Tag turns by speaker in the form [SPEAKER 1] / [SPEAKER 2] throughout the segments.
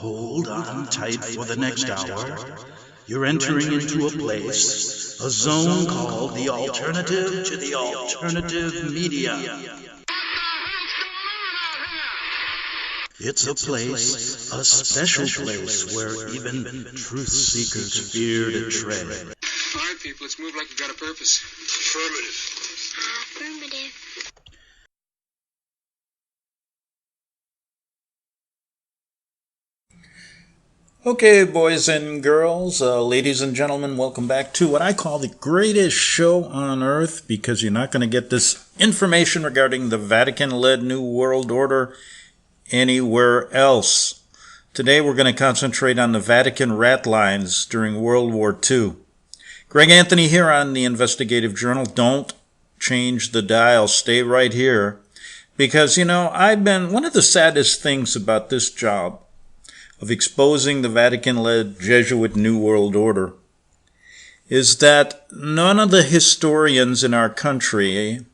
[SPEAKER 1] Hold on tight for the next hour. You're entering into a place, a zone called the alternative to the alternative media. It's a place, a special place where even truth seekers fear to tread.
[SPEAKER 2] All right, people, let's move like we've got a purpose.
[SPEAKER 3] Affirmative.
[SPEAKER 4] Okay, boys and girls, ladies and gentlemen, welcome back to what I call the greatest show on earth, because you're not going to get this information regarding the Vatican-led New World Order anywhere else. Today we're going to concentrate on the Vatican Ratlines during World War II. Greg Anthony here on the Investigative Journal. Don't change the dial. Stay right here. Because, one of the saddest things about this job of exposing the Vatican-led Jesuit New World Order is that none of the historians in our country,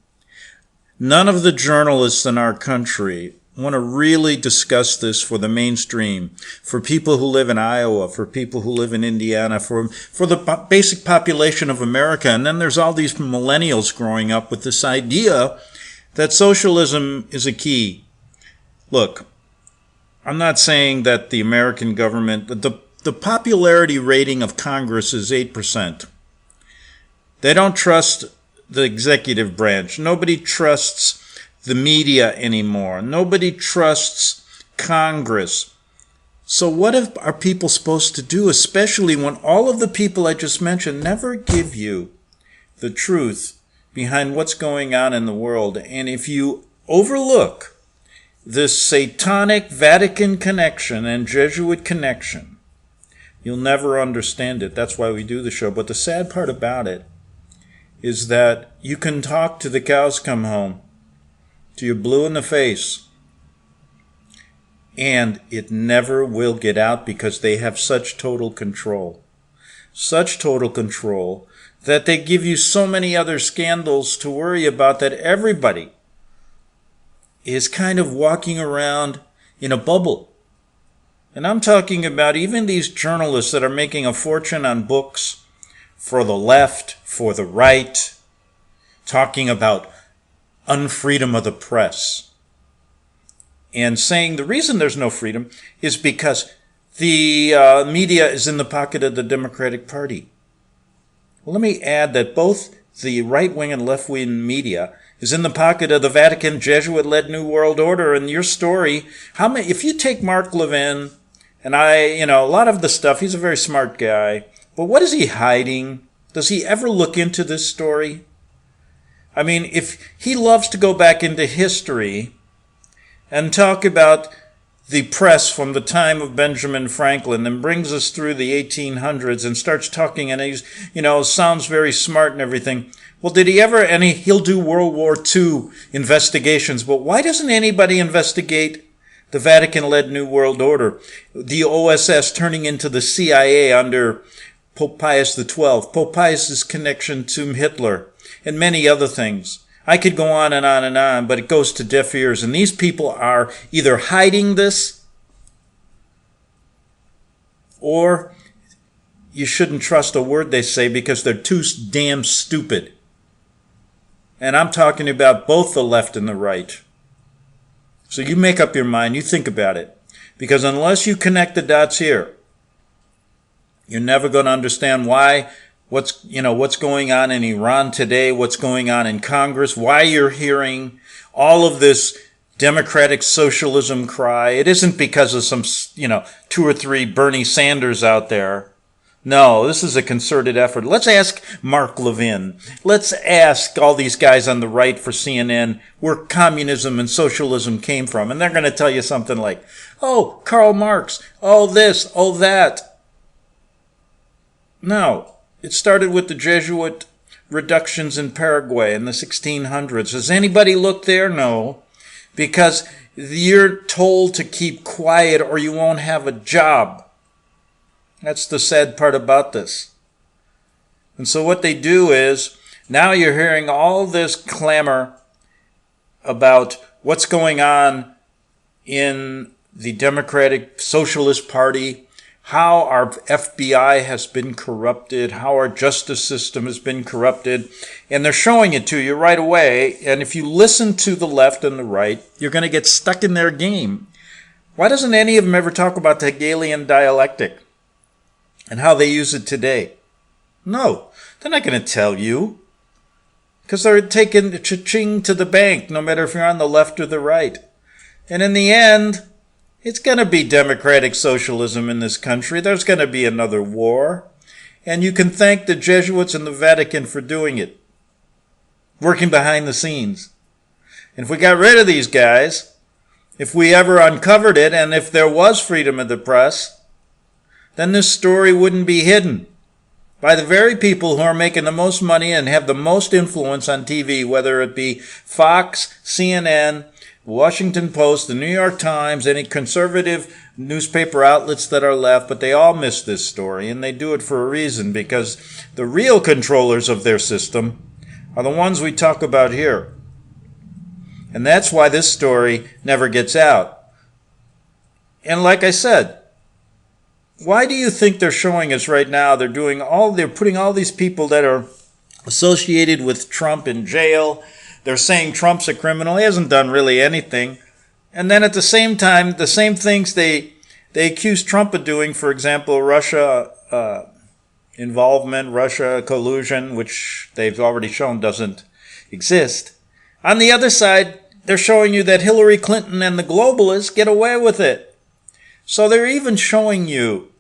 [SPEAKER 4] none of the journalists in our country want to really discuss this for the mainstream, for people who live in Iowa, for people who live in Indiana, for the basic population of America. And then there's all these millennials growing up with this idea that socialism is a key. Look, I'm not saying that the American government, the popularity rating of Congress is 8%. They don't trust the executive branch. Nobody trusts the media anymore. Nobody trusts Congress. So what are people supposed to do, especially when all of the people I just mentioned never give you the truth behind what's going on in the world? And if you overlook this satanic Vatican connection and Jesuit connection, you'll never understand it. That's why we do the show. But the sad part about it is that you can talk to the cows come home, till you're blue in the face, and it never will get out because they have such total control. Such total control that they give you so many other scandals to worry about that everybody is kind of walking around in a bubble. And I'm talking about even these journalists that are making a fortune on books for the left, for the right, talking about unfreedom of the press, and saying the reason there's no freedom is because the media is in the pocket of the Democratic Party. Well, let me add that both the right-wing and left-wing media is in the pocket of the Vatican Jesuit-led New World Order. And your story, if you take Mark Levin, and a lot of the stuff, he's a very smart guy, but what is he hiding? Does he ever look into this story? I mean, if he loves to go back into history and talk about the press from the time of Benjamin Franklin and brings us through the 1800s and starts talking, and he's, sounds very smart and everything. Well, did he ever, he'll do World War II investigations, but why doesn't anybody investigate the Vatican-led New World Order? The OSS turning into the CIA under Pope Pius XII, Pope Pius's connection to Hitler, and many other things. I could go on and on and on, but it goes to deaf ears. And these people are either hiding this, or you shouldn't trust a word they say because they're too damn stupid. And I'm talking about both the left and the right. So you make up your mind, you think about it. Because unless you connect the dots here, you're never going to understand what's going on in Iran today, what's going on in Congress, why you're hearing all of this democratic socialism cry. It isn't because of some, 2 or 3 Bernie Sanders out there. No, this is a concerted effort. Let's ask Mark Levin. Let's ask all these guys on the right for CNN where communism and socialism came from. And they're going to tell you something like, oh, Karl Marx, oh this, oh that. No, it started with the Jesuit reductions in Paraguay in the 1600s. Has anybody looked there? No, because you're told to keep quiet or you won't have a job. That's the sad part about this. And so what they do is, now you're hearing all this clamor about what's going on in the Democratic Socialist Party, how our FBI has been corrupted, how our justice system has been corrupted, and they're showing it to you right away. And if you listen to the left and the right, you're going to get stuck in their game. Why doesn't any of them ever talk about the Hegelian dialectic and how they use it today? No, they're not going to tell you, because they're taking cha-ching to the bank, no matter if you're on the left or the right. And in the end, it's going to be democratic socialism in this country. There's going to be another war. And you can thank the Jesuits and the Vatican for doing it, working behind the scenes. And if we got rid of these guys, if we ever uncovered it, and if there was freedom of the press, then this story wouldn't be hidden by the very people who are making the most money and have the most influence on TV, whether it be Fox, CNN, Washington Post, the New York Times, any conservative newspaper outlets that are left, but they all miss this story, and they do it for a reason, because the real controllers of their system are the ones we talk about here. And that's why this story never gets out. And like I said, why do you think they're showing us right now? They're putting all these people that are associated with Trump in jail. They're saying Trump's a criminal. He hasn't done really anything. And then at the same time, the same things they accuse Trump of doing, for example, Russia involvement, Russia collusion, which they've already shown doesn't exist. On the other side, they're showing you that Hillary Clinton and the globalists get away with it. So they're even showing you,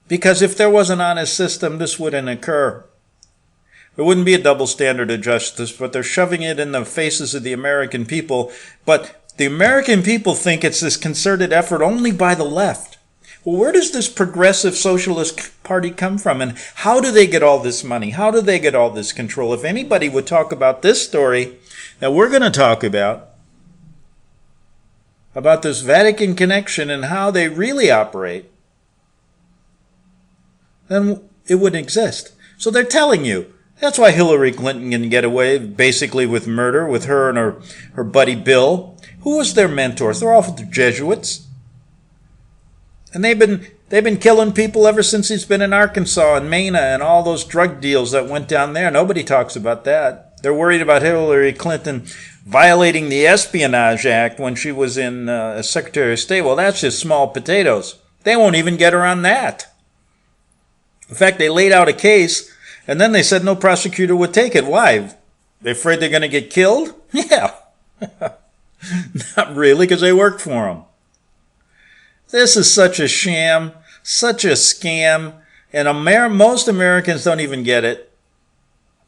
[SPEAKER 4] because if there was an honest system, this wouldn't occur. There wouldn't be a double standard of justice, but they're shoving it in the faces of the American people. But the American people think it's this concerted effort only by the left. Well, where does this progressive socialist party come from? And how do they get all this money? How do they get all this control? If anybody would talk about this story that we're going to talk about this Vatican connection and how they really operate, then it wouldn't exist. So they're telling you. That's why Hillary Clinton can get away basically with murder, with her and her buddy Bill. Who was their mentors? They're all the Jesuits. And they've been killing people ever since he's been in Arkansas and Mena and all those drug deals that went down there. Nobody talks about that. They're worried about Hillary Clinton violating the Espionage Act when she was in as Secretary of State. Well, that's just small potatoes. They won't even get her on that. In fact, they laid out a case, and then they said no prosecutor would take it. Why? They're afraid they're going to get killed? Yeah. Not really, because they worked for them. This is such a sham, such a scam, and most Americans don't even get it.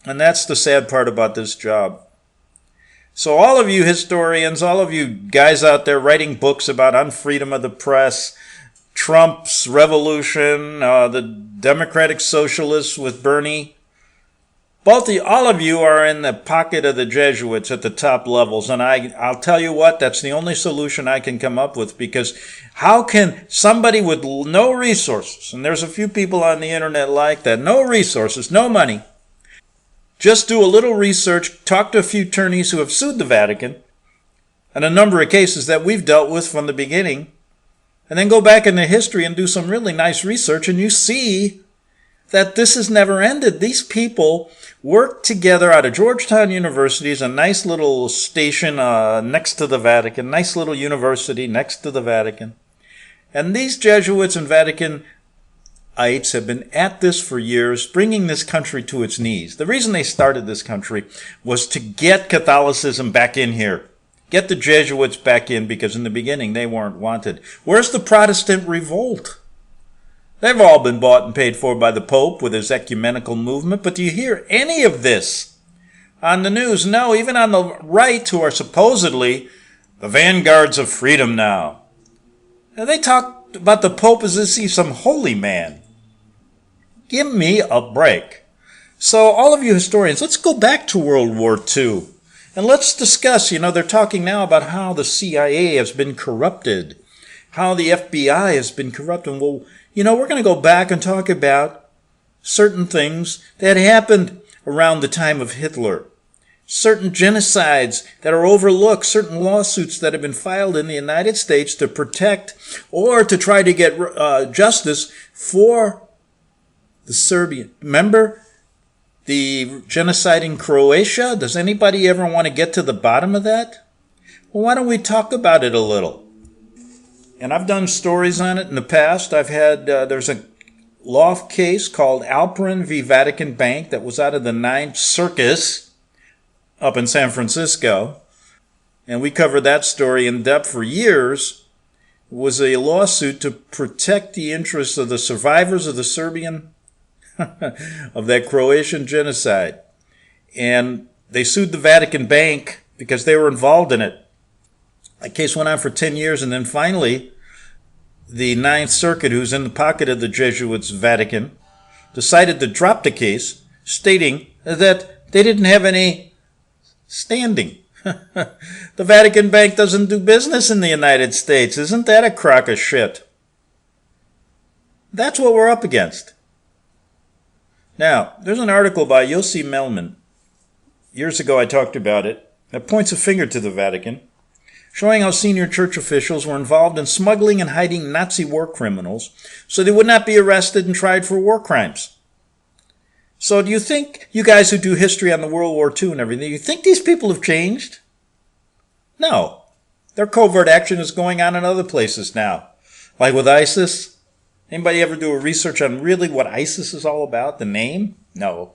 [SPEAKER 4] And that's the sad part about this job. So all of you historians, all of you guys out there writing books about unfreedom of the press, Trump's revolution, the Democratic Socialists with Bernie, all of you are in the pocket of the Jesuits at the top levels. And I'll tell you what, that's the only solution I can come up with, because how can somebody with no resources, and there's a few people on the internet like that, no resources, no money, just do a little research, talk to a few attorneys who have sued the Vatican, and a number of cases that we've dealt with from the beginning, and then go back into history and do some really nice research, and you see that this has never ended. These people worked together out of Georgetown University, a nice little station next to the Vatican, nice little university next to the Vatican. And these Jesuits and Vaticanites have been at this for years, bringing this country to its knees. The reason they started this country was to get Catholicism back in here. Get the Jesuits back in, because in the beginning they weren't wanted. Where's the Protestant revolt? They've all been bought and paid for by the Pope with his ecumenical movement, but do you hear any of this on the news? No, even on the right, who are supposedly the vanguards of freedom now. Now, they talk about the Pope as if he's some holy man. Give me a break. So all of you historians, let's go back to World War II. And let's discuss, they're talking now about how the CIA has been corrupted, how the FBI has been corrupted. Well, we're going to go back and talk about certain things that happened around the time of Hitler. certain genocides that are overlooked, certain lawsuits that have been filed in the United States to protect or to try to get justice for the Serbian. Remember the genocide in Croatia? Does anybody ever want to get to the bottom of that? Well, why don't we talk about it a little? And I've done stories on it in the past. I've had, there's a law case called Alperin v. Vatican Bank that was out of the Ninth Circus up in San Francisco. And we covered that story in depth for years. It was a lawsuit to protect the interests of the survivors of the Serbian, of that Croatian genocide. And they sued the Vatican Bank because they were involved in it. That case went on for 10 years, and then finally, the Ninth Circuit, who's in the pocket of the Jesuits' Vatican, decided to drop the case, stating that they didn't have any standing. The Vatican Bank doesn't do business in the United States. Isn't that a crock of shit? That's what we're up against. Now, there's an article by Yossi Melman. Years ago I talked about it. That points a finger to the Vatican, showing how senior church officials were involved in smuggling and hiding Nazi war criminals so they would not be arrested and tried for war crimes. So do you think, you guys who do history on the World War II and everything, you think these people have changed? No. Their covert action is going on in other places now. Like with ISIS. Anybody ever do a research on really what ISIS is all about? The name? No.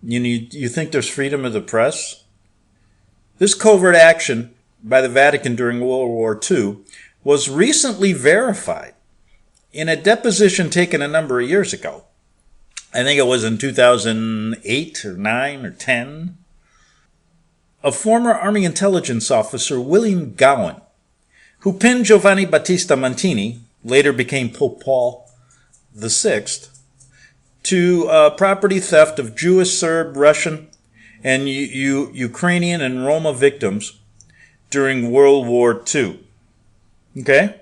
[SPEAKER 4] You think there's freedom of the press? This covert action by the Vatican during World War II was recently verified in a deposition taken a number of years ago. I think it was in 2008 or 9 or 10. A former Army intelligence officer, William Gowen, who pinned Giovanni Battista Montini, later became Pope Paul VI, to property theft of Jewish, Serb, Russian, and Ukrainian and Roma victims during World War II. Okay?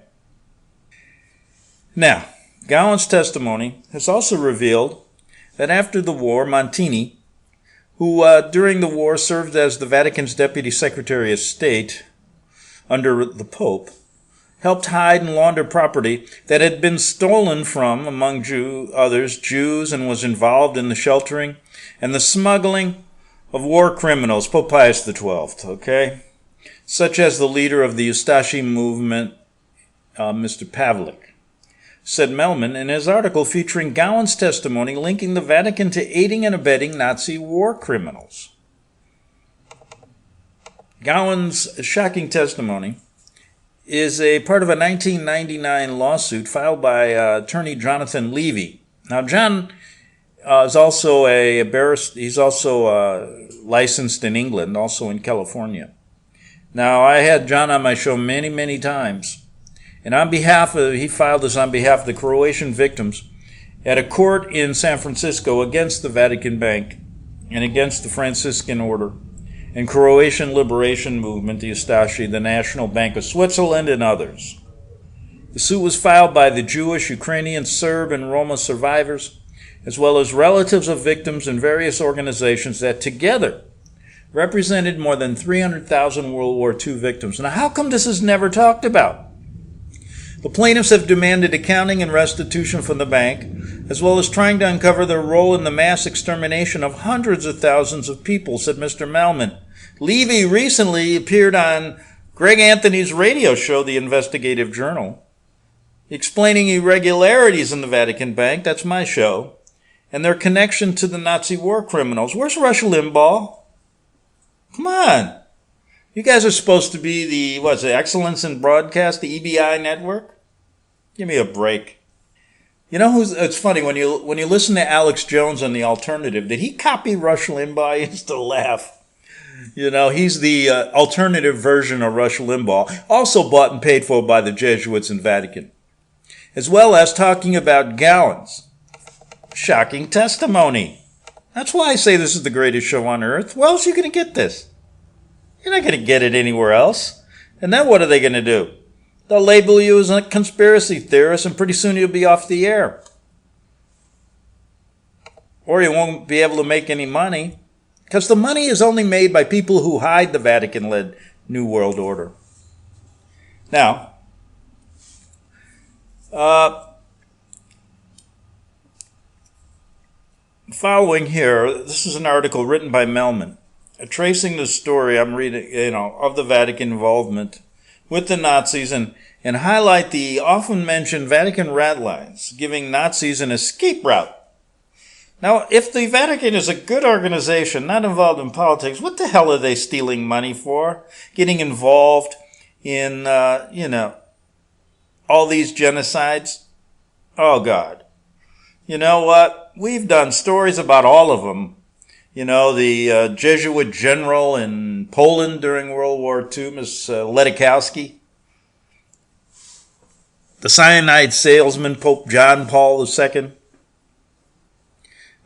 [SPEAKER 4] Now, Gowen's testimony has also revealed that after the war, Montini, who during the war served as the Vatican's Deputy Secretary of State under the Pope, helped hide and launder property that had been stolen from, among others, Jews, and was involved in the sheltering and the smuggling of war criminals, Pope Pius XII, okay? Such as the leader of the Ustashe movement, Mr. Pavelic, said Melman in his article featuring Gowen's testimony linking the Vatican to aiding and abetting Nazi war criminals. Gowen's shocking testimony is a part of a 1999 lawsuit filed by attorney Jonathan Levy. Now, John is also a barrister. He's also licensed in England, also in California. Now, I had John on my show many, many times. And he filed this on behalf of the Croatian victims at a court in San Francisco against the Vatican Bank and against the Franciscan Order and Croatian Liberation Movement, the Ustashe, the National Bank of Switzerland, and others. The suit was filed by the Jewish, Ukrainian, Serb, and Roma survivors, as well as relatives of victims and various organizations that together represented more than 300,000 World War II victims. Now, how come this is never talked about? The plaintiffs have demanded accounting and restitution from the bank, as well as trying to uncover their role in the mass extermination of hundreds of thousands of people, said Mr. Melman. Levy recently appeared on Greg Anthony's radio show, The Investigative Journal, explaining irregularities in the Vatican Bank, that's my show, and their connection to the Nazi war criminals. Where's Rush Limbaugh? Come on. You guys are supposed to be the Excellence in Broadcast, the EBI network? Give me a break. You know it's funny, when you listen to Alex Jones on The Alternative, did he copy Rush Limbaugh? I used to laugh. You know, he's the alternative version of Rush Limbaugh, also bought and paid for by the Jesuits in Vatican, as well as talking about Gowen's shocking testimony. That's why I say this is the greatest show on earth. Where else are you going to get this? You're not going to get it anywhere else. And then what are they going to do? They'll label you as a conspiracy theorist, and pretty soon you'll be off the air. Or you won't be able to make any money, Because the money is only made by people who hide the Vatican-led New World Order. Now, following here, this is an article written by Melman, tracing the story I'm reading, of the Vatican involvement with the Nazis and highlight the often mentioned Vatican ratlines, giving Nazis an escape route. Now, if the Vatican is a good organization, not involved in politics, what the hell are they stealing money for? Getting involved in, all these genocides? Oh, God. You know what? We've done stories about all of them. The Jesuit general in Poland during World War II, Ms. Ledikowski. The cyanide salesman, Pope John Paul II.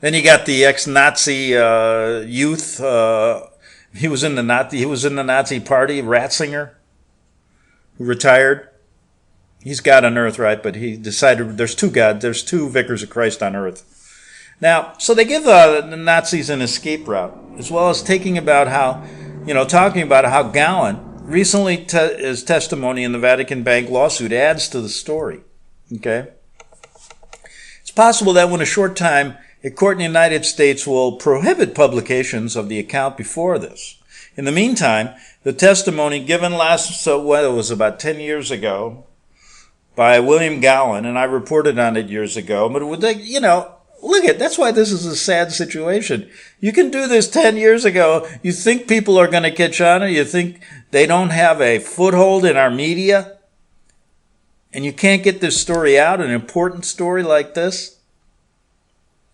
[SPEAKER 4] Then you got the ex-Nazi youth. He was in the Nazi party, Ratzinger, who retired. He's God on earth, right? But he decided there's two vicars of Christ on earth. Now, so they give the Nazis an escape route, as well as talking about how Gowen recently his testimony in the Vatican Bank lawsuit adds to the story. Okay, it's possible that in a short time, a court in the United States will prohibit publications of the account before this. In the meantime, the testimony given about 10 years ago by William Gowen, and I reported on it years ago, but that's why this is a sad situation. You can do this 10 years ago. You think people are going to catch on, or you think they don't have a foothold in our media, and you can't get this story out, an important story like this?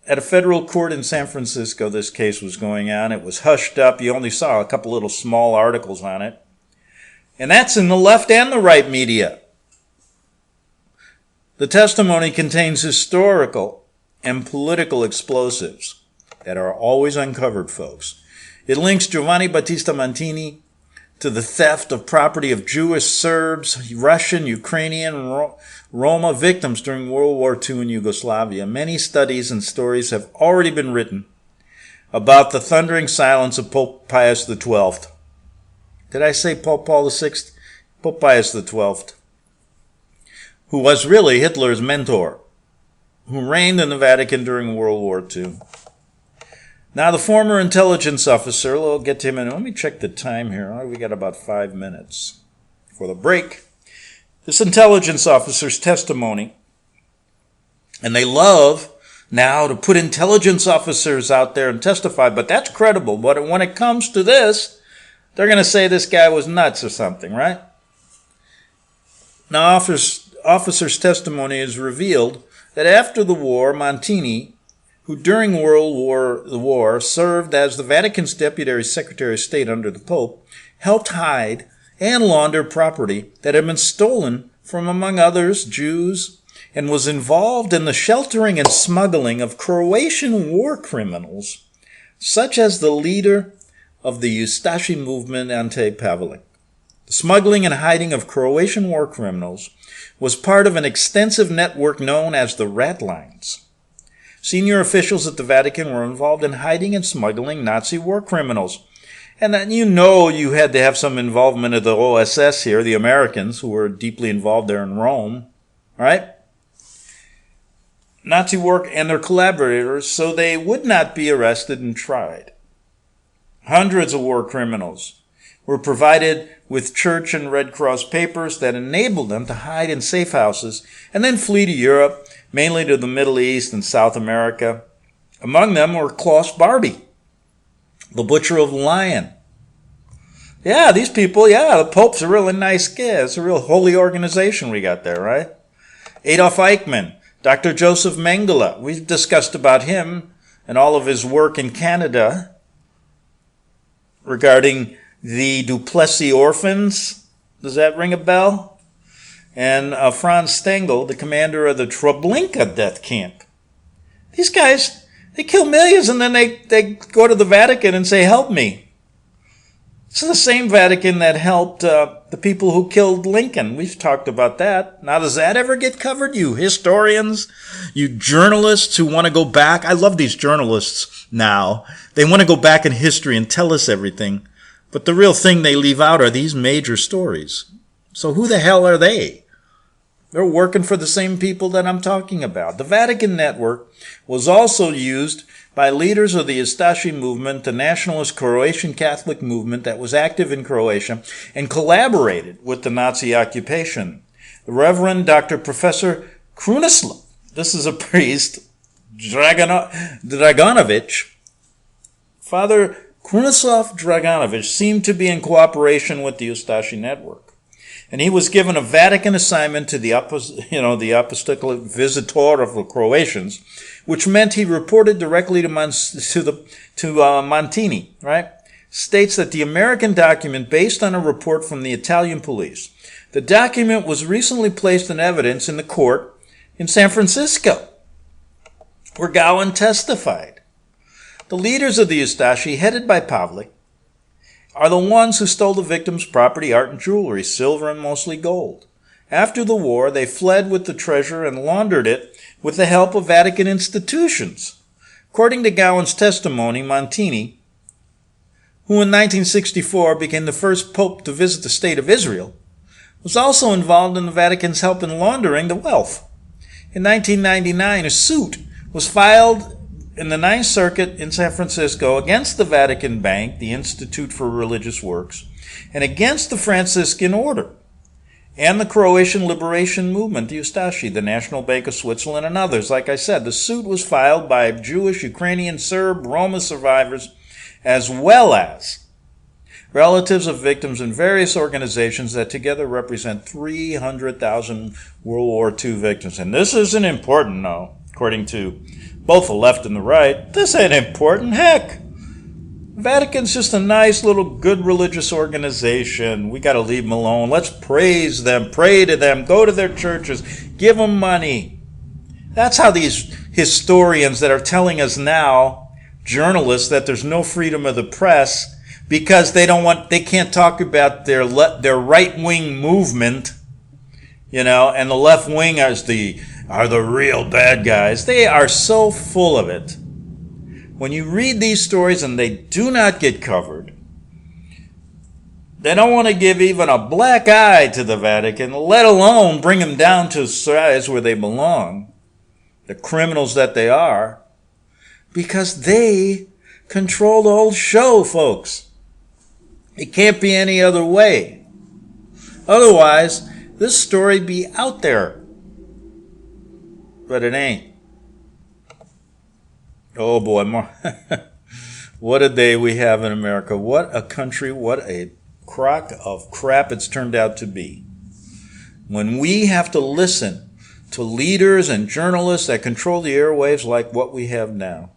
[SPEAKER 4] At a federal court in San Francisco, this case was going on. It was hushed up. You only saw a couple little small articles on it. And that's in the left and the right media. The testimony contains historical and political explosives that are always uncovered, folks. It links Giovanni Battista Montini to the theft of property of Jewish, Serbs, Russian, Ukrainian, and Roma victims during World War II in Yugoslavia. Many studies and stories have already been written about the thundering silence of Pope Pius XII. Did I say Pope Paul VI? Pope Pius XII, who was really Hitler's mentor, who reigned in the Vatican during World War II. Now, the former intelligence officer, we'll get to him in. Let me check the time here. We got about 5 minutes for the break. This intelligence officer's testimony, and they love now to put intelligence officers out there and testify, but that's credible. But when it comes to this, they're going to say this guy was nuts or something, right? Now, officer's testimony is revealed that after the war, Montini, who during the war served as the Vatican's Deputy Secretary of State under the Pope, helped hide and launder property that had been stolen from, among others, Jews, and was involved in the sheltering and smuggling of Croatian war criminals, such as the leader of the Ustashe movement, Ante Pavelic. The smuggling and hiding of Croatian war criminals was part of an extensive network known as the Ratlines. Senior officials at the Vatican were involved in hiding and smuggling Nazi war criminals. And then you had to have some involvement of the OSS here, the Americans, who were deeply involved there in Rome, right? Nazi work and their collaborators, so they would not be arrested and tried. Hundreds of war criminals were provided with Church and Red Cross papers that enabled them to hide in safe houses and then flee to Europe, mainly to the Middle East and South America. Among them were Klaus Barbie, the butcher of Lyon. Yeah, these people, the Pope's a really nice guy. It's a real holy organization we got there, right? Adolf Eichmann, Dr. Joseph Mengele. We've discussed about him and all of his work in Canada regarding the Duplessis orphans. Does that ring a bell? And Franz Stengel, the commander of the Treblinka death camp. These guys, they kill millions and then they go to the Vatican and say, help me. It's the same Vatican that helped the people who killed Lincoln. We've talked about that. Now, does that ever get covered? You historians, you journalists who want to go back. I love these journalists now. They want to go back in history and tell us everything. But the real thing they leave out are these major stories. So who the hell are they? They're working for the same people that I'm talking about. The Vatican network was also used by leaders of the Ustashe movement, the nationalist Croatian Catholic movement that was active in Croatia and collaborated with the Nazi occupation. The Reverend Dr. Professor Krunoslav, this is a priest, Draganovic, Father Krunoslav Draganovic seemed to be in cooperation with the Ustashe network. And he was given a Vatican assignment to the apostolic visitor of the Croatians, which meant he reported directly to Montini, right? States that the American document, based on a report from the Italian police, the document was recently placed in evidence in the court in San Francisco, where Gowen testified. The leaders of the Ustashe, headed by Pavelic, are the ones who stole the victims' property, art, and jewelry, silver and mostly gold. After the war, they fled with the treasure and laundered it with the help of Vatican institutions. According to Gowen's testimony, Montini, who in 1964 became the first pope to visit the State of Israel, was also involved in the Vatican's help in laundering the wealth. In 1999, a suit was filed in the Ninth Circuit in San Francisco against the Vatican Bank, the Institute for Religious Works, and against the Franciscan Order and the Croatian Liberation Movement, the Ustashe, the National Bank of Switzerland, and others. Like I said, the suit was filed by Jewish, Ukrainian, Serb, Roma survivors, as well as relatives of victims in various organizations that together represent 300,000 World War II victims. And this isn't important, no, according to both the left and the right. This ain't important. Heck, Vatican's just a nice little good religious organization. We got to leave them alone. Let's praise them, pray to them, go to their churches, give them money. That's how these historians that are telling us now, journalists, that there's no freedom of the press because they can't talk about their right-wing movement, and the left wing are the real bad guys. They are so full of it. When you read these stories and they do not get covered, they don't want to give even a black eye to the Vatican, let alone bring them down to size where they belong, the criminals that they are, because they control the whole show, folks. It can't be any other way. Otherwise, this story be out there. But it ain't. Oh boy, what a day we have in America. What a country, what a crock of crap it's turned out to be. When we have to listen to leaders and journalists that control the airwaves like what we have now.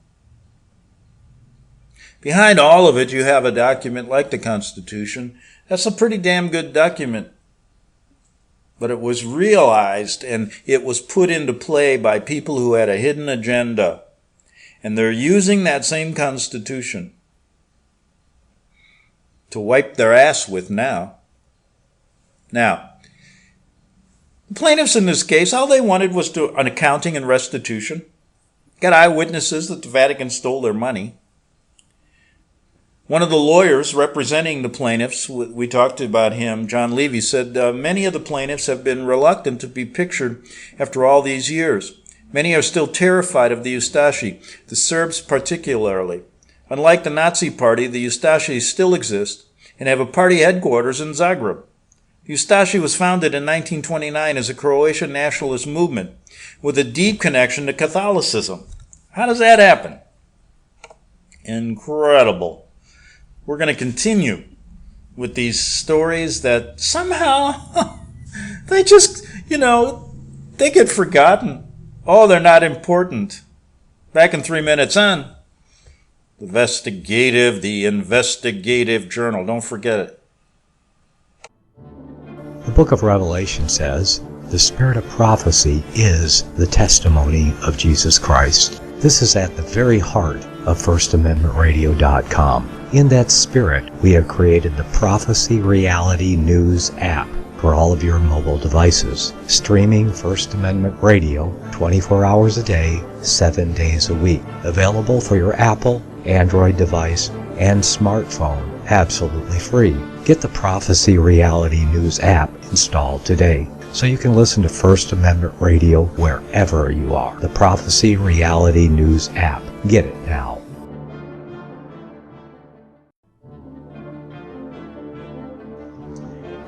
[SPEAKER 4] Behind all of it, you have a document like the Constitution. That's a pretty damn good document. But it was realized and it was put into play by people who had a hidden agenda. And they're using that same Constitution to wipe their ass with now. Now, the plaintiffs in this case, all they wanted was an accounting and restitution. Got eyewitnesses that the Vatican stole their money. One of the lawyers representing the plaintiffs, we talked about him, John Levy, said many of the plaintiffs have been reluctant to be pictured after all these years. Many are still terrified of the Ustashe, the Serbs particularly. Unlike the Nazi party, the Ustashe still exist and have a party headquarters in Zagreb. The Ustashe was founded in 1929 as a Croatian nationalist movement with a deep connection to Catholicism. How does that happen? Incredible. We're going to continue with these stories that somehow they just, they get forgotten. Oh, they're not important. Back in 3 minutes on the investigative journal. Don't forget it.
[SPEAKER 3] The book of Revelation says, the spirit of prophecy is the testimony of Jesus Christ. This is at the very heart of FirstAmendmentRadio.com. In that spirit, we have created the Prophecy Reality News app for all of your mobile devices, streaming First Amendment Radio 24 hours a day, 7 days a week. Available for your Apple, Android device, and smartphone, absolutely free. Get the Prophecy Reality News app installed today so you can listen to First Amendment Radio wherever you are. The Prophecy Reality News app. Get it now.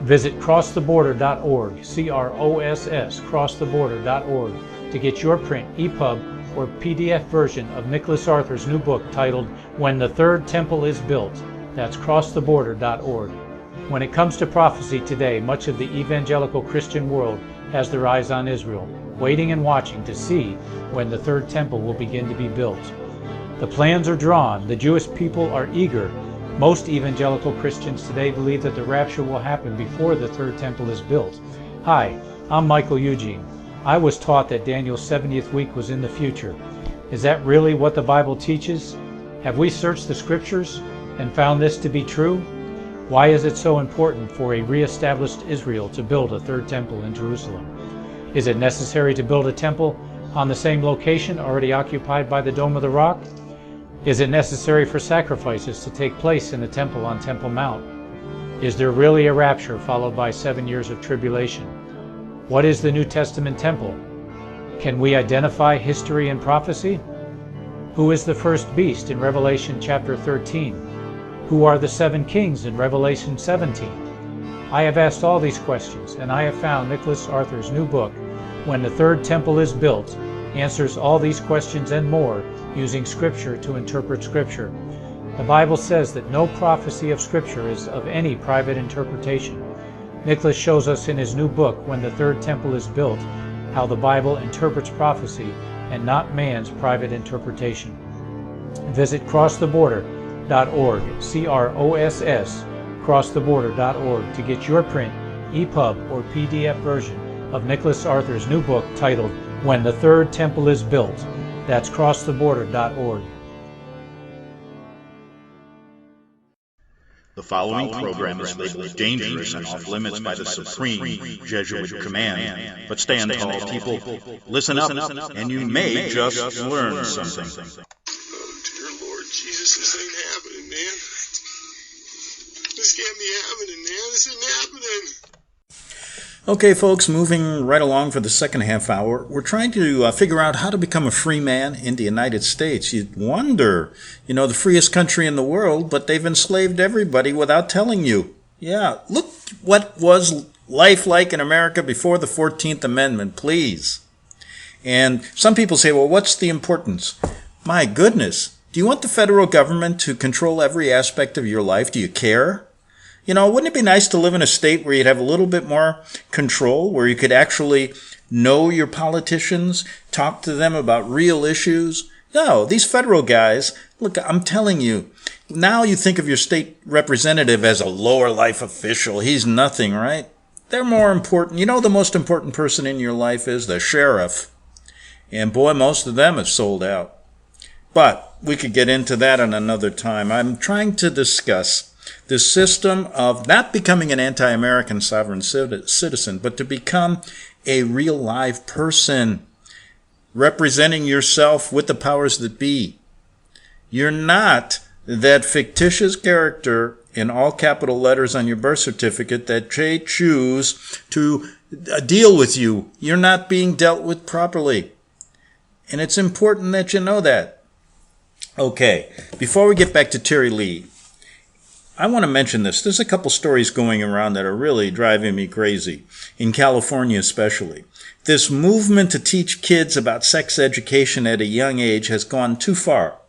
[SPEAKER 5] Visit crosstheborder.org, CROSS, crosstheborder.org, to get your print, EPUB, or PDF version of Nicholas Arthur's new book titled When the Third Temple is Built. That's crosstheborder.org. When it comes to prophecy today, much of the evangelical Christian world has their eyes on Israel, waiting and watching to see when the Third Temple will begin to be built. The plans are drawn, the Jewish people are eager. Most evangelical Christians today believe that the rapture will happen before the Third Temple is built. Hi, I'm Michael Eugene. I was taught that Daniel's 70th week was in the future. Is that really what the Bible teaches? Have we searched the Scriptures and found this to be true? Why is it so important for a re-established Israel to build a Third Temple in Jerusalem? Is it necessary to build a temple on the same location already occupied by the Dome of the Rock? Is it necessary for sacrifices to take place in the temple on Temple Mount? Is there really a rapture followed by 7 years of tribulation? What is the New Testament temple? Can we identify history and prophecy? Who is the first beast in Revelation chapter 13? Who are the 7 kings in Revelation 17? I have asked all these questions, and I have found Nicholas Arthur's new book, When the Third Temple is Built, answers all these questions and more using Scripture to interpret Scripture. The Bible says that no prophecy of Scripture is of any private interpretation. Nicholas shows us in his new book, When the Third Temple is Built, how the Bible interprets prophecy and not man's private interpretation. Visit crosstheborder.org, CROSS, crosstheborder.org, to get your print, EPUB, or PDF version of Nicholas Arthur's new book titled When the Third Temple is Built. That's crosstheborder.org.
[SPEAKER 1] The following program is labeled dangerous and off limits by the supreme Jesuit command. But stand tall, people. Listen up, and you may just learn something.
[SPEAKER 2] Oh, dear Lord Jesus, this ain't happening, man. This can't be happening, man. This isn't happening.
[SPEAKER 4] Okay, folks, moving right along for the second half hour, we're trying to figure out how to become a free man in the United States. You'd wonder, the freest country in the world, but they've enslaved everybody without telling you. Yeah, look what was life like in America before the 14th Amendment, please. And some people say, well, what's the importance? My goodness, do you want the federal government to control every aspect of your life? Do you care? Wouldn't it be nice to live in a state where you'd have a little bit more control, where you could actually know your politicians, talk to them about real issues? No, these federal guys, look, I'm telling you, now you think of your state representative as a lower life official. He's nothing, right? They're more important. The most important person in your life is the sheriff. And boy, most of them have sold out. But we could get into that in another time. I'm trying to discuss the system of not becoming an anti-American sovereign citizen, but to become a real live person, representing yourself with the powers that be. You're not that fictitious character in all capital letters on your birth certificate that they choose to deal with you. You're not being dealt with properly. And it's important that you know that. Okay, before we get back to Terry Lee, I want to mention this. There's a couple stories going around that are really driving me crazy, in California especially. This movement to teach kids about sex education at a young age has gone too far.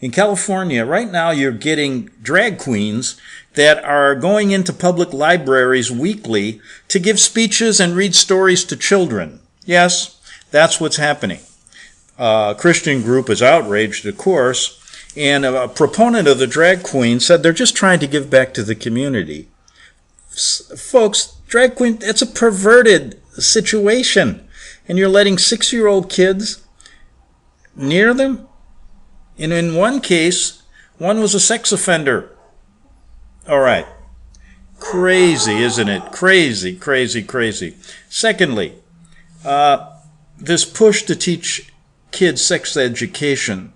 [SPEAKER 4] In California, right now you're getting drag queens that are going into public libraries weekly to give speeches and read stories to children. Yes, that's what's happening. A Christian group is outraged, of course, and a proponent of the drag queen said they're just trying to give back to the community. Folks, drag queen, it's a perverted situation. And you're letting 6-year-old kids near them? And in one case, One was a sex offender. All right. Crazy, isn't it? Crazy, crazy, crazy. Secondly, this push to teach kids sex education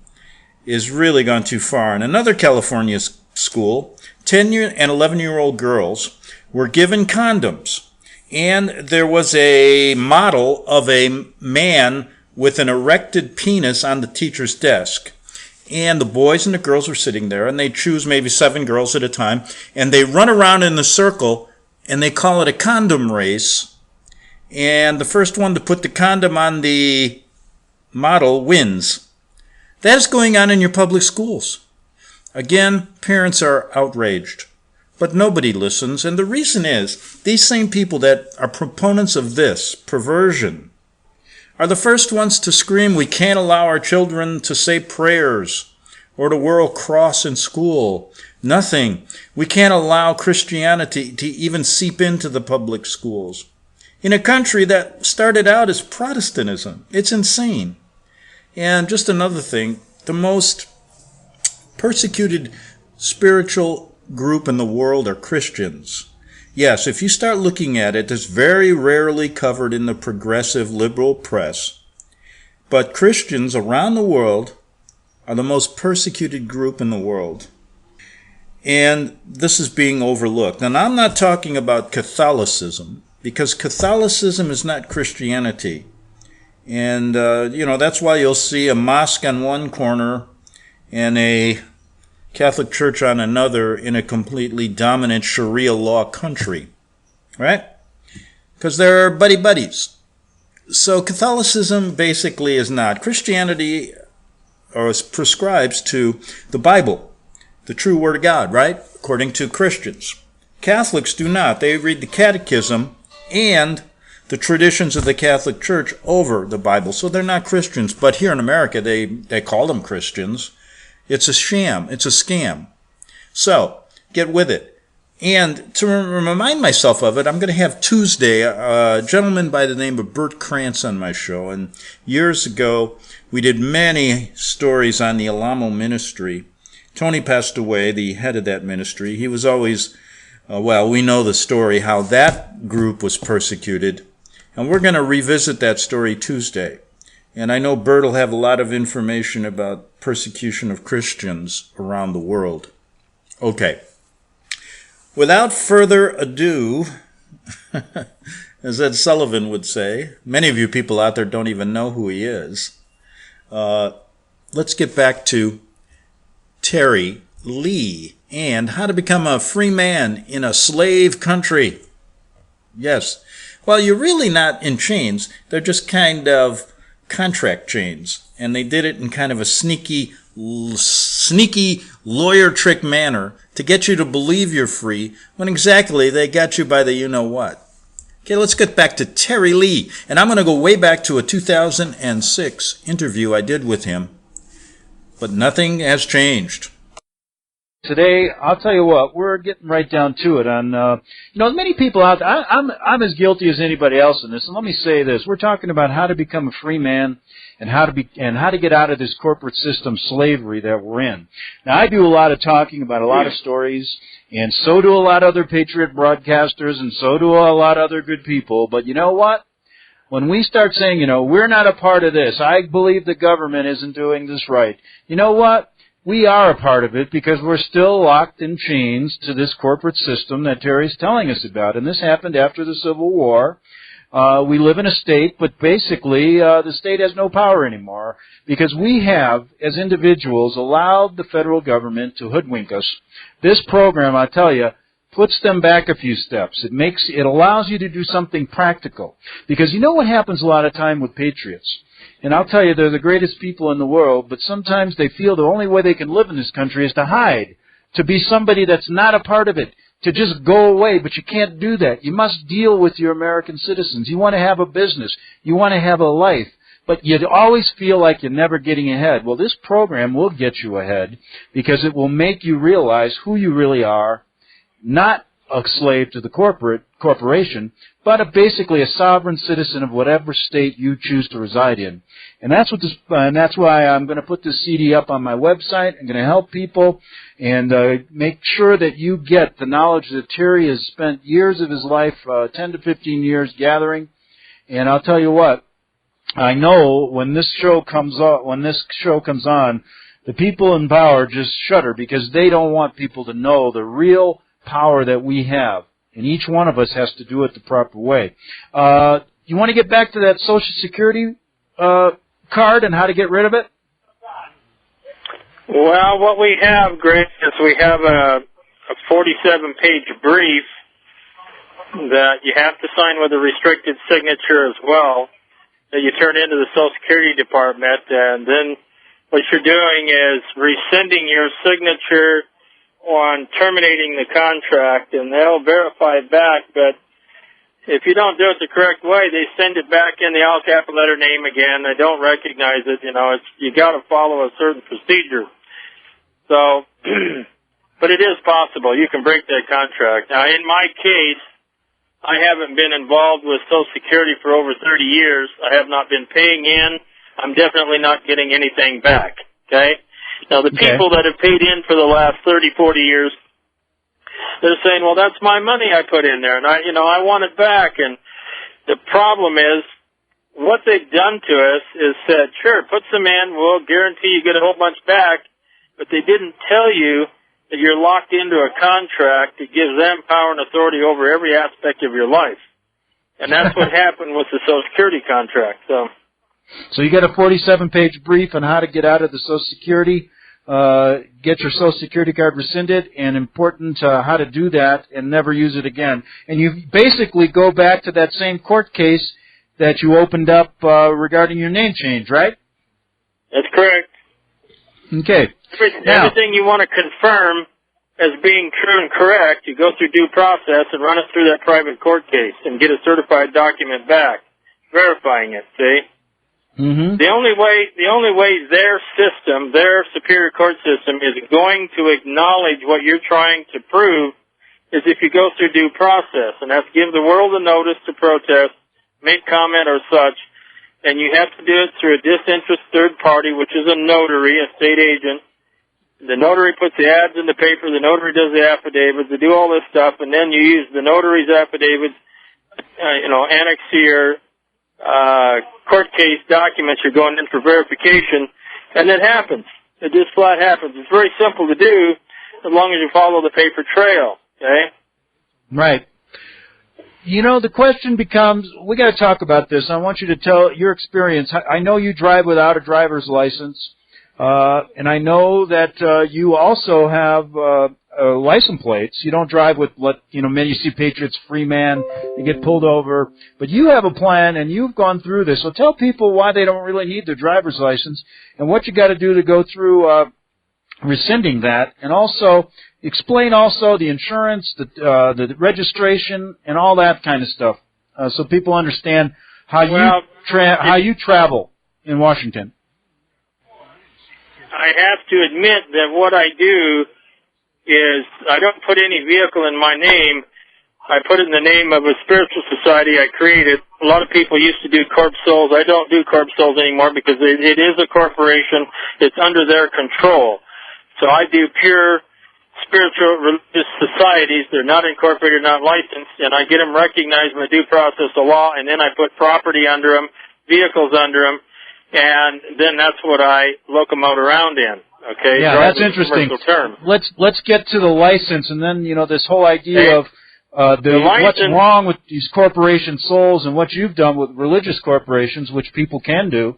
[SPEAKER 4] is really gone too far. In another California school, 10 and 11-year-old girls were given condoms, and there was a model of a man with an erected penis on the teacher's desk. And the boys and the girls were sitting there, and they choose maybe 7 girls at a time, and they run around in a circle, and they call it a condom race. And the first one to put the condom on the model wins. That is going on in your public schools. Again, parents are outraged, but nobody listens. And the reason is, these same people that are proponents of this perversion are the first ones to scream, we can't allow our children to say prayers or to wear a cross in school. Nothing. We can't allow Christianity to even seep into the public schools. In a country that started out as Protestantism. It's insane. And just another thing, the most persecuted spiritual group in the world are Christians. Yes, if you start looking at it, it's very rarely covered in the progressive liberal press. But Christians around the world are the most persecuted group in the world. And this is being overlooked. And I'm not talking about Catholicism, because Catholicism is not Christianity. And, that's why you'll see a mosque on one corner and a Catholic Church on another in a completely dominant Sharia law country, right? Because they're buddies. So Catholicism basically is not. Christianity prescribes to the Bible, the true Word of God, right? According to Christians. Catholics do not. They read the Catechism and the traditions of the Catholic Church over the Bible. So they're not Christians. But here in America, they call them Christians. It's a sham. It's a scam. So, get with it. And to remind myself of it, I'm going to have Tuesday a gentleman by the name of Bert Krantz on my show. And years ago, we did many stories on the Alamo ministry. Tony passed away, the head of that ministry. He was always, we know the story, how that group was persecuted. And we're going to revisit that story Tuesday. And I know Bert will have a lot of information about persecution of Christians around the world. Okay. Without further ado, as Ed Sullivan would say, many of you people out there don't even know who he is. Let's get back to Terry Lee and how to become a free man in a slave country. Yes. Well, you're really not in chains. They're just kind of contract chains, and they did it in kind of a sneaky lawyer trick manner to get you to believe you're free when exactly they got you by the you-know-what. Okay, let's get back to Terry Lee, and I'm going to go way back to a 2006 interview I did with him, but nothing has changed.
[SPEAKER 5] Today, I'll tell you what, we're getting right down to it. On many people out there, I'm as guilty as anybody else in this. And let me say this: we're talking about how to become a free man and how to get out of this corporate system slavery that we're in. Now, I do a lot of talking about a lot of stories, and so do a lot of other patriot broadcasters, and so do a lot of other good people. But you know what? When we start saying, we're not a part of this, I believe the government isn't doing this right. You know what? We are a part of it because we're still locked in chains to this corporate system that Terry's telling us about. And this happened after the Civil War. We live in a state, but basically the state has no power anymore because we have, as individuals, allowed the federal government to hoodwink us. This program, I tell you, puts them back a few steps. It allows you to do something practical. Because you know what happens a lot of time with patriots? And I'll tell you, they're the greatest people in the world, but sometimes they feel the only way they can live in this country is to hide, to be somebody that's not a part of it, to just go away, but you can't do that. You must deal with your American citizens. You want to have a business. You want to have a life, but you always feel like you're never getting ahead. Well, this program will get you ahead because it will make you realize who you really are, not
[SPEAKER 6] a slave to the corporation, but basically a sovereign citizen of whatever state you choose to reside in. And that's what and that's why I'm going to put this CD up on my website. I'm going to help people and make sure that you get the knowledge that Terry has spent years of his life, 10 to 15 years gathering. And I'll tell you what, I know when this show comes on, the people in power just shudder because they don't want people to know the real power that we have. And each one of us has to do it the proper way. You want to get back to that Social Security card and how to get rid of it?
[SPEAKER 7] Well, what we have, Greg, is we have a 47-page brief that you have to sign with a restricted signature as well, that you turn into the Social Security Department, and then what you're doing is rescinding your signature on terminating the contract, and they'll verify it back, but if you don't do it the correct way, they send it back in the all-capital letter name again. They don't recognize it. You got to follow a certain procedure. So, but it is possible. You can break that contract. Now, in my case, I haven't been involved with Social Security for over 30 years. I have not been paying in. I'm definitely not getting anything back, okay? Now, the people that have paid in for the last 30, 40 years, they're saying, well, that's my money I put in there, and I want it back. And the problem is, what they've done to us is said, sure, put some in, we'll guarantee you get a whole bunch back, but they didn't tell you that you're locked into a contract that gives them power and authority over every aspect of your life. And that's what happened with the Social Security contract. So
[SPEAKER 6] you get a 47-page brief on how to get out of the Social Security, get your Social Security card rescinded, and important how to do that and never use it again. And you basically go back to that same court case that you opened up regarding your name change, right?
[SPEAKER 7] That's correct.
[SPEAKER 6] Okay.
[SPEAKER 7] Everything you want to confirm as being true and correct, you go through due process and run it through that private court case and get a certified document back, verifying it, see?
[SPEAKER 6] Mm-hmm.
[SPEAKER 7] The only way their system, their superior court system, is going to acknowledge what you're trying to prove is if you go through due process, and that's give the world a notice to protest, make comment or such, and you have to do it through a disinterested third party, which is a notary, a state agent. The notary puts the ads in the paper, the notary does the affidavits, they do all this stuff, and then you use the notary's affidavits, annex to your court case documents you're going in for verification, and it happens. It just flat happens. It's very simple to do as long as you follow the paper trail, okay?
[SPEAKER 6] Right. The question becomes, we got to talk about this. I want you to tell your experience. I know you drive without a driver's license, and I know that you also have license plates. You don't drive with many see Patriots, free man, you get pulled over. But you have a plan, and you've gone through this. So tell people why they don't really need their driver's license and what you got to do to go through rescinding that, and also explain also the insurance, the registration, and all that kind of stuff, so people understand how you travel in Washington.
[SPEAKER 7] I have to admit that what I do is I don't put any vehicle in my name. I put it in the name of a spiritual society I created. A lot of people used to do corpse souls. I don't do corpse souls anymore because it is a corporation. It's under their control. So I do pure spiritual religious societies. They're not incorporated, not licensed, and I get them recognized in the due process of law, and then I put property under them, vehicles under them, and then that's what I locomote around in. Okay?
[SPEAKER 6] Yeah, that's interesting. Let's get to the license, and then this whole idea of what's wrong with these corporation souls and what you've done with religious corporations, which people can do,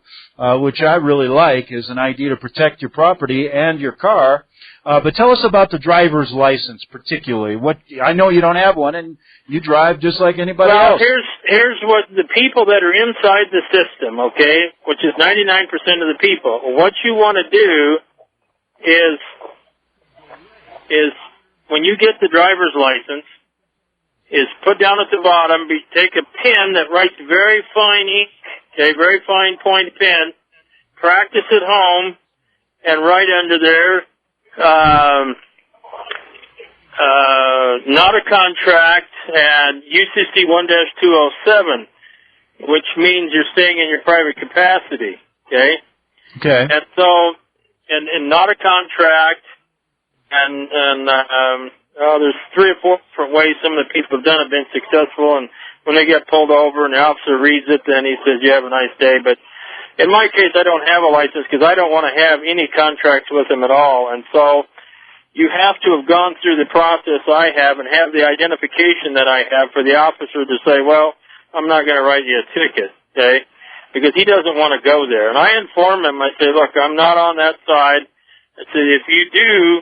[SPEAKER 6] which I really like, is an idea to protect your property and your car. But tell us about the driver's license, particularly. I know you don't have one, and you drive just like anybody else.
[SPEAKER 7] Well, here's what the people that are inside the system, okay, which is 99% of the people. What you want to do is when you get the driver's license, is put down at the bottom, take a pen that writes very fine ink, okay, very fine point pen, practice at home, and write under there, not a contract, and UCC 1-207, which means you're staying in your private capacity, okay?
[SPEAKER 6] Okay.
[SPEAKER 7] And so, and not a contract, and there's 3 or 4 different ways some of the people have done have been successful, and when they get pulled over and the officer reads it, then he says, you have a nice day. But in my case, I don't have a license because I don't want to have any contracts with them at all. And so you have to have gone through the process I have and have the identification that I have for the officer to say, well, I'm not going to write you a ticket, okay, because he doesn't want to go there. And I inform him, I say, look, I'm not on that side. I say, if you do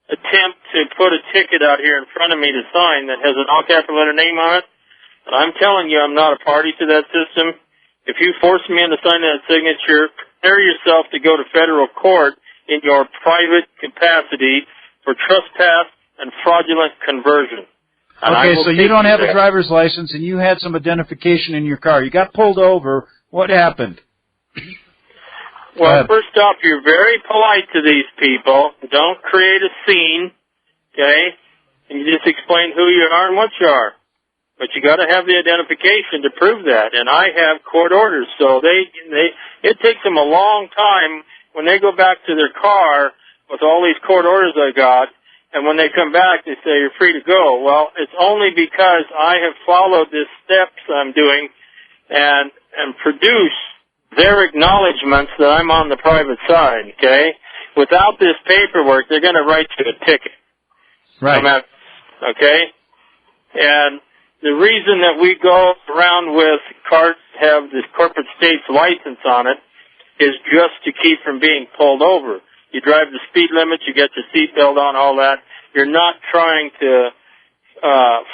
[SPEAKER 7] attempt to put a ticket out here in front of me to sign that has an all-capital letter name on it, and I'm telling you I'm not a party to that system, if you force me into signing that signature, prepare yourself to go to federal court in your private capacity for trespass and fraudulent conversion. And
[SPEAKER 6] okay, so you don't have a driver's license and you had some identification in your car. You got pulled over. What happened?
[SPEAKER 7] Well, first off, you're very polite to these people. Don't create a scene, okay? And you just explain who you are and what you are. But you got to have the identification to prove that. And I have court orders, so it takes them a long time when they go back to their car with all these court orders I got. And when they come back, they say, you're free to go. Well, it's only because I have followed the steps I'm doing and produce their acknowledgments that I'm on the private side, okay? Without this paperwork, they're going to write you a ticket.
[SPEAKER 6] Right.
[SPEAKER 7] Okay? And the reason that we go around with carts have this corporate state's license on it is just to keep from being pulled over. You drive the speed limit, you get your seatbelt on, all that. You're not trying to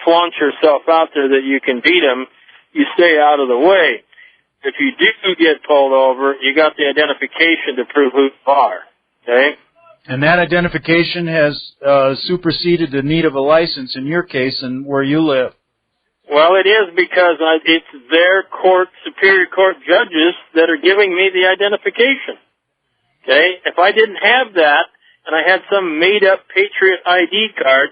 [SPEAKER 7] flaunt yourself out there that you can beat them. You stay out of the way. If you do get pulled over, you got the identification to prove who you are. Okay?
[SPEAKER 6] And that identification has superseded the need of a license in your case and where you live.
[SPEAKER 7] Well, it is because it's their superior court judges that are giving me the identification. Okay? If I didn't have that and I had some made-up Patriot ID card,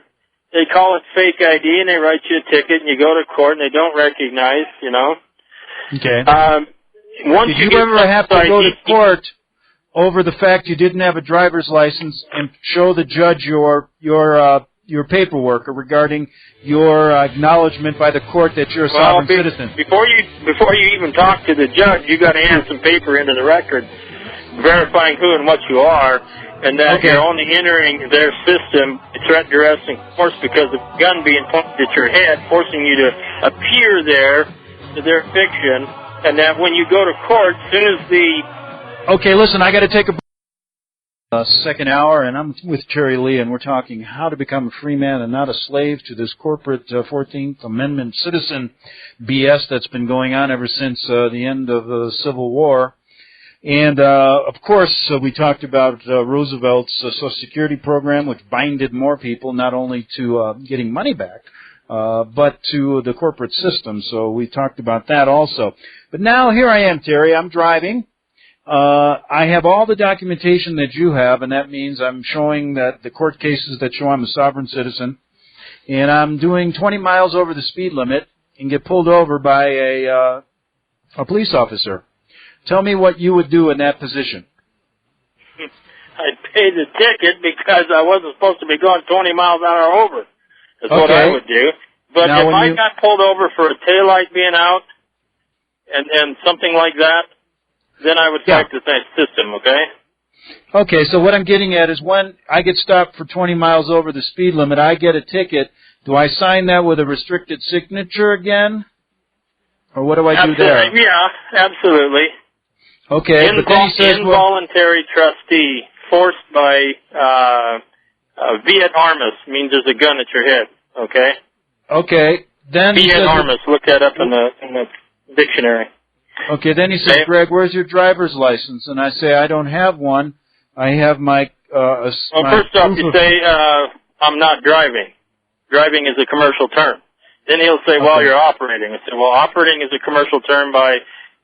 [SPEAKER 7] they call it fake ID and they write you a ticket and you go to court and they don't recognize, you know.
[SPEAKER 6] Okay.
[SPEAKER 7] Did
[SPEAKER 6] you ever have to go to court over the fact you didn't have a driver's license and show the judge your paperwork regarding your acknowledgement by the court that you're a sovereign citizen?
[SPEAKER 7] Before you even talk to the judge, you got to enter some paper into the record verifying who and what you are, and that you're only entering their system, threat, duress, and force because of a gun being pointed at your head, forcing you to appear there to their fiction, and that when you go to court, as soon as the...
[SPEAKER 6] Okay, listen, I got to take a second hour, and I'm with Terry Lee, and we're talking how to become a free man and not a slave to this corporate 14th Amendment citizen BS that's been going on ever since the end of the Civil War. And, of course, we talked about Roosevelt's Social Security program, which binded more people not only to getting money back, but to the corporate system. So we talked about that also. But now here I am, Terry. I'm driving. I have all the documentation that you have, and that means I'm showing that the court cases that show I'm a sovereign citizen, and I'm doing 20 miles over the speed limit and get pulled over by a police officer. Tell me what you would do in that position.
[SPEAKER 7] I'd pay the ticket because I wasn't supposed to be going 20 miles an hour over. That's what I would do. But now, if I got pulled over for a taillight being out and something like that, then I would fight the same system, okay?
[SPEAKER 6] Okay, so what I'm getting at is when I get stopped for 20 miles over the speed limit, I get a ticket. Do I sign that with a restricted signature again? Or what do I do there?
[SPEAKER 7] Yeah, absolutely.
[SPEAKER 6] Okay, but then he says...
[SPEAKER 7] Involuntary trustee forced by Viet Armis means there's a gun at your head, okay?
[SPEAKER 6] Okay, then
[SPEAKER 7] Viet Armis, look that up in the dictionary.
[SPEAKER 6] Okay, then he says, Greg, where's your driver's license? And I say, I don't have one. I have my...
[SPEAKER 7] well, first off, you say, I'm not driving. Driving is a commercial term. Then he'll say, well, you're operating. I say, well, operating is a commercial term by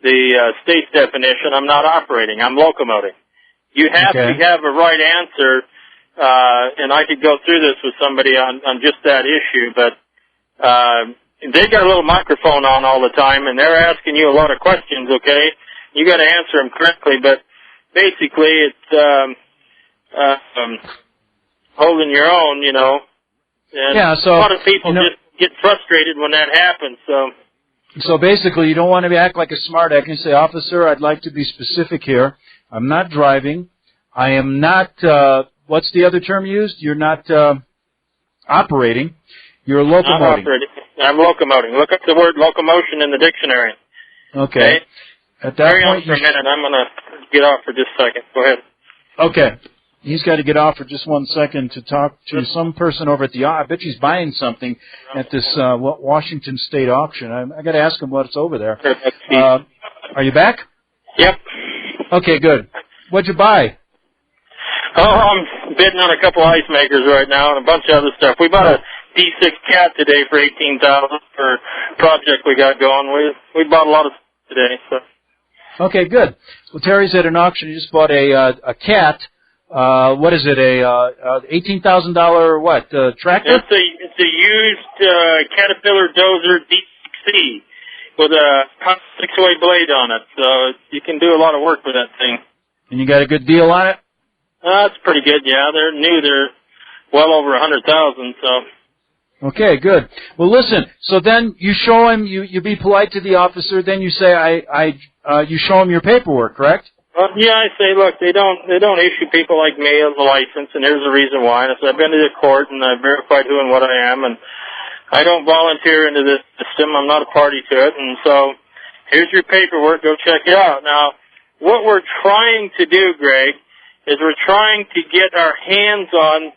[SPEAKER 7] the state's definition. I'm not operating. I'm locomoting. You have to have a right answer and I could go through this with somebody on just that issue, but they got a little microphone on all the time, and they're asking you a lot of questions, okay? You got to answer them correctly, but basically it's holding your own, you know. And
[SPEAKER 6] yeah, so,
[SPEAKER 7] a lot of people just get frustrated when that happens,
[SPEAKER 6] So basically, you don't want to act like a smart aleck and say, "Officer, I'd like to be specific here. I'm not driving. I am not, what's the other term used? You're not operating. You're locomoting."
[SPEAKER 7] I'm locomoting. Look up the word locomotion in the dictionary.
[SPEAKER 6] Okay. At that
[SPEAKER 7] Carry
[SPEAKER 6] point,
[SPEAKER 7] on for a minute. I'm going to get off for just a second. Go ahead.
[SPEAKER 6] Okay. He's got to get off for just 1 second to talk to some person over at the, I bet he's buying something at this Washington State auction. I got to ask him what's over there. Are you back?
[SPEAKER 7] Yep.
[SPEAKER 6] Okay, good. What'd you buy?
[SPEAKER 7] Oh, I'm bidding on a couple ice makers right now and a bunch of other stuff. We bought a D6 cat today for $18,000 for a project we got going. We bought a lot of stuff today. So.
[SPEAKER 6] Okay, good. Well, Terry's at an auction. He just bought a cat. What is it? A $18,000 what? Tractor?
[SPEAKER 7] It's a used Caterpillar Dozer D6C with a 6-way blade on it. So you can do a lot of work with that thing.
[SPEAKER 6] And you got a good deal on it?
[SPEAKER 7] That's pretty good. Yeah, they're new. They're well over 100,000. So.
[SPEAKER 6] Okay, good. Well, listen. So then you show him. You be polite to the officer. Then you say, you show him your paperwork, correct?
[SPEAKER 7] Yeah, I say, look, they don't issue people like me a license, and here's the reason why. And I said, I've been to the court and I've verified who and what I am, and I don't volunteer into this system. I'm not a party to it, and so here's your paperwork. Go check it out. Now, what we're trying to do, Greg, is we're trying to get our hands on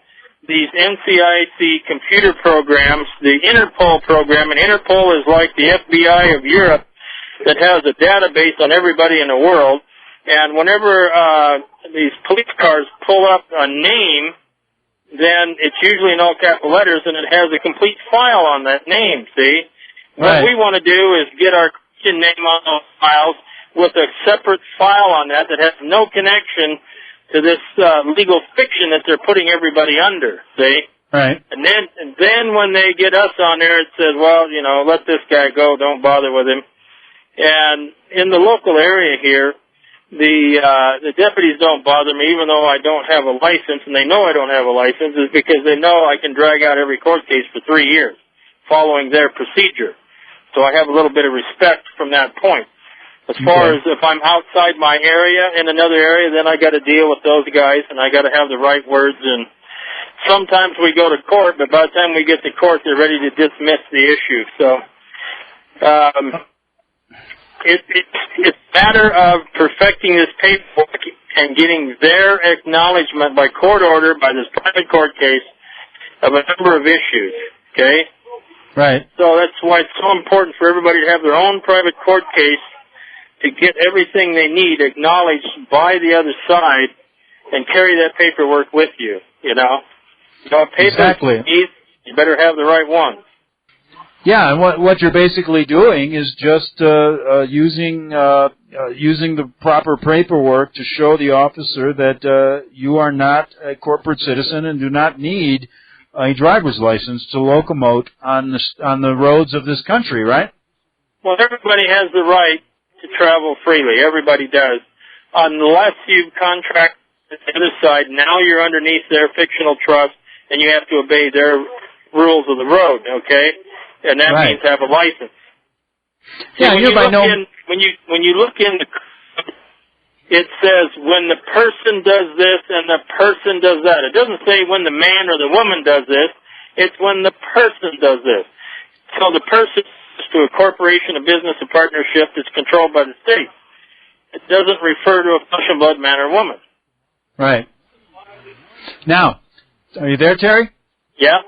[SPEAKER 7] these NCIC computer programs, the Interpol program, and Interpol is like the FBI of Europe that has a database on everybody in the world. And whenever these police cars pull up a name, then it's usually in all capital letters, and it has a complete file on that name, see?
[SPEAKER 6] Right.
[SPEAKER 7] What we want to do is get our Christian name on those files with a separate file on that has no connection to this legal fiction that they're putting everybody under, see?
[SPEAKER 6] Right.
[SPEAKER 7] And then when they get us on there, it says, well, you know, let this guy go, don't bother with him. And in the local area here, the deputies don't bother me, even though I don't have a license, and they know I don't have a license, is because they know I can drag out every court case for 3 years, following their procedure. So I have a little bit of respect from that point. As far as if I'm outside my area in another area, then I got to deal with those guys, and I got to have the right words. And sometimes we go to court, but by the time we get to court, they're ready to dismiss the issue. So it's a matter of perfecting this paperwork and getting their acknowledgement by court order, by this private court case, of a number of issues. Okay?
[SPEAKER 6] Right.
[SPEAKER 7] So that's why it's so important for everybody to have their own private court case to get everything they need acknowledged by the other side and carry that paperwork with you, you know. So
[SPEAKER 6] Exactly.
[SPEAKER 7] You better have the right one.
[SPEAKER 6] Yeah, and what you're basically doing is just using the proper paperwork to show the officer that you are not a corporate citizen and do not need a driver's license to locomote on the roads of this country, right?
[SPEAKER 7] Well, everybody has the right to travel freely. Everybody does. Unless you contract with the other side, now you're underneath their fictional trust, and you have to obey their rules of the road, okay? And that means have a license.
[SPEAKER 6] Yeah,
[SPEAKER 7] when you look in the code, it says when the person does this and the person does that. It doesn't say when the man or the woman does this. It's when the person does this. So the person is to a corporation, a business, a partnership that's controlled by the state. It doesn't refer to a flesh and blood man or woman.
[SPEAKER 6] Right. Now, are you there, Terry?
[SPEAKER 7] Yeah.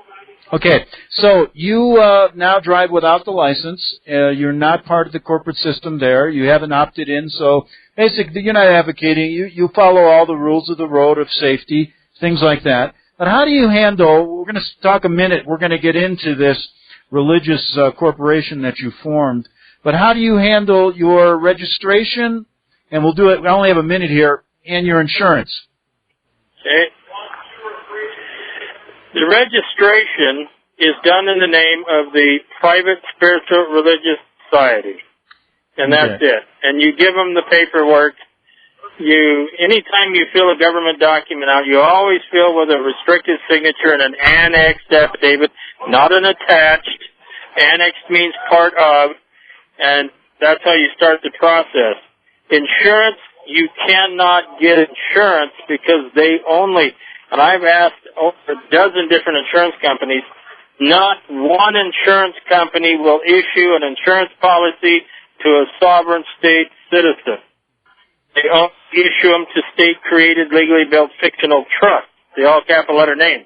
[SPEAKER 6] Okay, so you now drive without the license. You're not part of the corporate system there. You haven't opted in, so basically you're not advocating. You follow all the rules of the road of safety, things like that. But how do you handle, we're going to talk a minute, we're going to get into this religious corporation that you formed, but how do you handle your registration, and we'll do it, we only have a minute here, and your insurance?
[SPEAKER 7] Okay. The registration is done in the name of the private spiritual religious society, and that's it. And you give them the paperwork. Anytime you fill a government document out, you always fill with a restricted signature and an annexed affidavit, not an attached. Annexed means part of, and that's how you start the process. Insurance, you cannot get insurance because they only, and I've asked over a dozen different insurance companies, not one insurance company will issue an insurance policy to a sovereign state citizen. They only issue them to state-created, legally built fictional trusts, the all-capital letter name.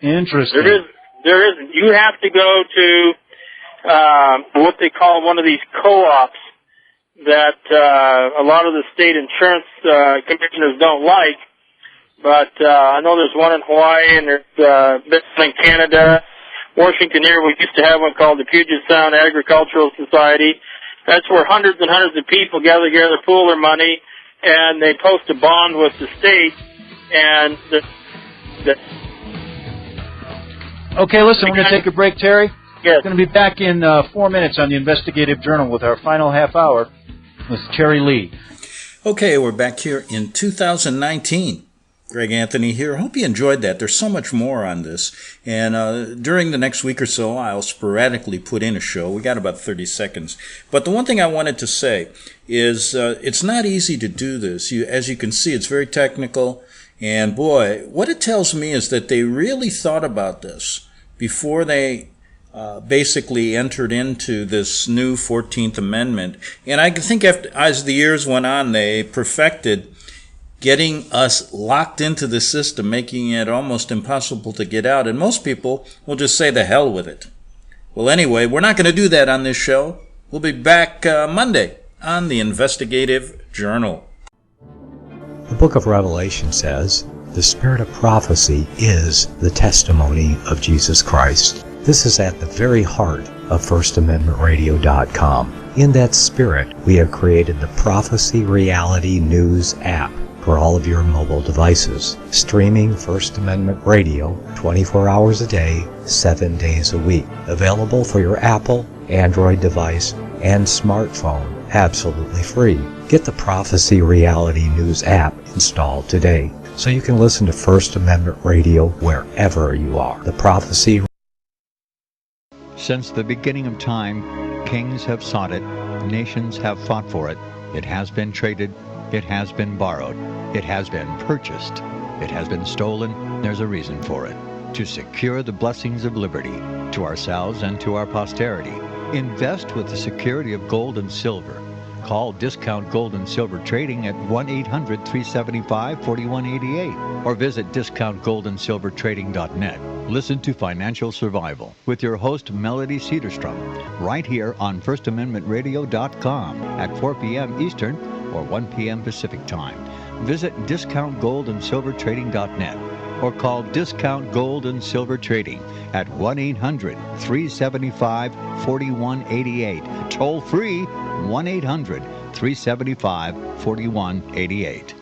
[SPEAKER 6] Interesting.
[SPEAKER 7] There isn't. You have to go to what they call one of these co-ops that a lot of the state insurance commissioners don't like. But I know there's one in Hawaii, and there's one in Canada. Washington here, we used to have one called the Puget Sound Agricultural Society. That's where hundreds and hundreds of people gather together, pool their money, and they post a bond with the state. And
[SPEAKER 6] okay, listen, we're going to take a break, Terry.
[SPEAKER 7] Yes.
[SPEAKER 6] We're going to be back in 4 minutes on the Investigative Journal with our final half hour with Terry Lee.
[SPEAKER 4] Okay, we're back here in 2019. Greg Anthony here. Hope you enjoyed that. There's so much more on this. And during the next week or so, I'll sporadically put in a show. We got about 30 seconds. But the one thing I wanted to say is it's not easy to do this. As you can see, it's very technical. And boy, what it tells me is that they really thought about this before they basically entered into this new 14th Amendment. And I think as the years went on, they perfected getting us locked into the system, making it almost impossible to get out. And most people will just say the hell with it. Well, anyway, we're not going to do that on this show. We'll be back Monday on the Investigative Journal.
[SPEAKER 3] The book of Revelation says, "The spirit of prophecy is the testimony of Jesus Christ." This is at the very heart of FirstAmendmentRadio.com. In that spirit, we have created the Prophecy Reality News app for all of your mobile devices, streaming First Amendment Radio 24 hours a day, 7 days a week. Available for your Apple, Android device, and smartphone, absolutely free. Get the Prophecy Reality News app installed today so you can listen to First Amendment Radio wherever you are. The Prophecy.
[SPEAKER 8] Since the beginning of time, kings have sought it, nations have fought for it. It has been traded, it has been borrowed, it has been purchased, it has been stolen. There's a reason for it. To secure the blessings of liberty to ourselves and to our posterity. Invest with the security of gold and silver. Call Discount Gold and Silver Trading at 1-800-375-4188 or visit discountgoldandsilvertrading.net. Listen to Financial Survival with your host Melody Cedarstrom right here on FirstAmendmentRadio.com at 4 p.m. Eastern or 1 p.m. Pacific Time. Visit discountgoldandsilvertrading.net or call Discount Gold and Silver Trading at 1-800-375-4188. Toll free 1-800-375-4188.